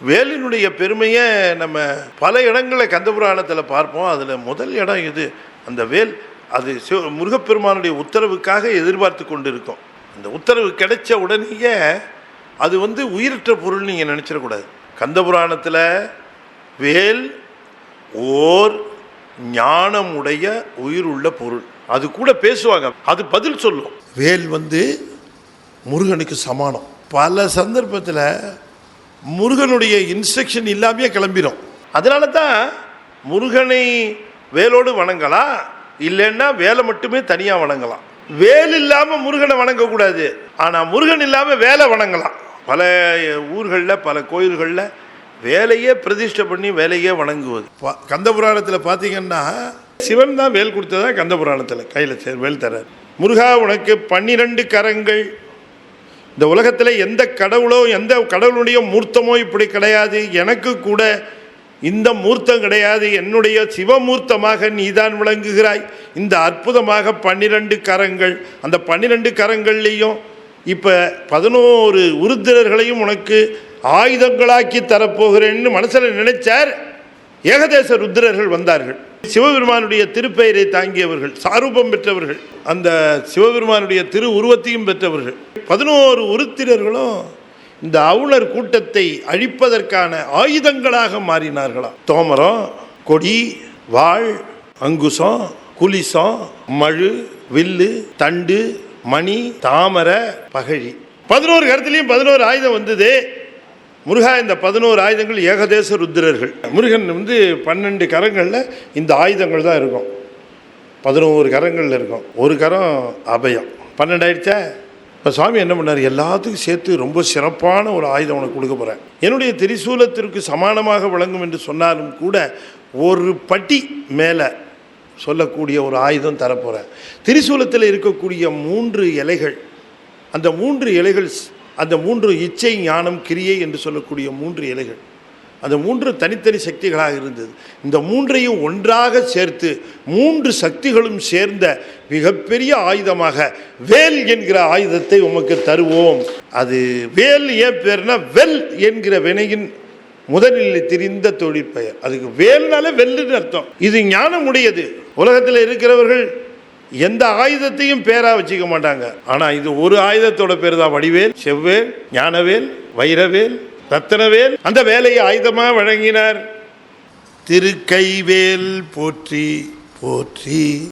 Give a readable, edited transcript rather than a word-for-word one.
வேலினுடைய பெருமையை நம்ம பல இடங்களில் கந்தபுராணத்தில் பார்ப்போம். அதில் முதல் இடம் இது. அந்த வேல் அது முருகப்பெருமானுடைய உத்தரவுக்காக எதிர்பார்த்து கொண்டு இருக்கும். அந்த உத்தரவு கிடைச்ச உடனேயே அது உயிரற்ற பொருள் நீங்கள் நினச்சிடக்கூடாது. கந்தபுராணத்தில் வேல் ஓர் ஞானமுடைய உயிர் உள்ள பொருள். அது கூட பேசுவாங்க, அது பதில் சொல்லும். வேல் முருகனுக்கு சமானம். பல சந்தர்ப்பத்தில் முருகனுடைய இன்ஸ்ட்ரக்ஷன் இல்லாமையே கிளம்பிடும். அதனால தான் முருகனை வேலோடு வணங்கலாம், இல்லைன்னா வேலை மட்டுமே தனியாக வணங்கலாம். வேல் இல்லாமல் முருகனை வணங்கக்கூடாது, ஆனால் முருகன் இல்லாமல் வேலை வணங்கலாம். பல ஊர்களில் பல கோயில்களில் வேலையே பிரதிஷ்டை பண்ணி வேலையே வணங்குவது. கந்தபுராணத்தில் பார்த்தீங்கன்னா சிவன் தான் வேல் கொடுத்ததா கந்தபுராணத்தில் கையில் வேல் தரார். முருகா உனக்கு 12 கரங்கள். இந்த உலகத்தில் எந்த கடவுளோ எந்த கடவுளுடைய மூர்த்தமோ இப்படி கிடையாது. எனக்கு கூட இந்த மூர்த்தம் கிடையாது. என்னுடைய சிவமூர்த்தமாக நீதான் விளங்குகிறாய். இந்த அற்புதமாக 12 கரங்கள். அந்த 12 கரங்கள்லேயும் இப்போ 11 உருத்திரர்களையும் உனக்கு ஆயுதங்களாக்கி தரப்போகிறேன்னு மனசில் நினைச்சார். ஏகதேச ருத்திரர்கள் வந்தார்கள். சிவபெருமானுடைய திருப்பெயரை தாங்கியவர்கள், சாரூபம் பெற்றவர்கள், அந்த சிவபெருமானுடைய திரு உருவத்தையும் பெற்றவர்கள். 11 உருத்திரர்களும் இந்த அவுணர் கூட்டத்தை அழிப்பதற்கான ஆயுதங்களாக மாறினார்களாம். தோமரம், கொடி, வாள், அங்குசம், குலிசம், மழு, வில்லு, தண்டு, மணி, தாமரை, பகழி. 11 கருத்துலையும் 11 ஆயுதம் வந்தது. முருகா இந்த 11 ஆயுதங்கள் ஏகதேச ருத்திரர்கள். முருகன் 12 கரங்களில் இந்த ஆயுதங்கள் தான் இருக்கும். 11 கரங்களில் இருக்கும். ஒரு கரம் அபயம். 12 ஆயிடுச்சா? இப்போ சுவாமி என்ன பண்ணார்? எல்லாத்துக்கும் சேர்த்து ரொம்ப சிறப்பான ஒரு ஆயுதம் உனக்கு கொடுக்க போகிறேன். என்னுடைய திரிசூலத்திற்கு சமானமாக விளங்கும் என்று சொன்னாலும் கூட ஒரு பட்டி மேலே சொல்லக்கூடிய ஒரு ஆயுதம் தரப்போகிறேன். திரிசூலத்தில் இருக்கக்கூடிய 3 இலைகள், அந்த 3 இலைகள், அந்த 3 இச்சை ஞானம் கிரியை என்று சொல்லக்கூடிய 3 இலைகள், அந்த 3 தனித்தனி சக்திகளாக இருந்தது. இந்த 3ஐயும் ஒன்றாக சேர்த்து 3 சக்திகளும் சேர்ந்த மிகப்பெரிய ஆயுதமாக வேல் என்கிற ஆயுதத்தை உமக்கு தருவோம். அது வேல் ஏன் பேர்னா வெல் என்கிற வினையின் முதலில் தெரிந்த தொழிற்பெயர். அதுக்கு வேல்னால வெல்லுன்னு அர்த்தம். இது ஞானம் உடையது. உலகத்தில் இருக்கிறவர்கள் எந்த ஆயுதத்தையும் பேரா வச்சுக்க மாட்டாங்க. ஆனா இது ஒரு ஆயுதத்தோட பேர் தான் வடிவேல், செவ்வேல், ஞானவேல், வைரவேல், ரத்தனவேல். அந்த வேலையை ஆயுதமா வழங்கினார். திருக்கைவேல் போற்றி போற்றி.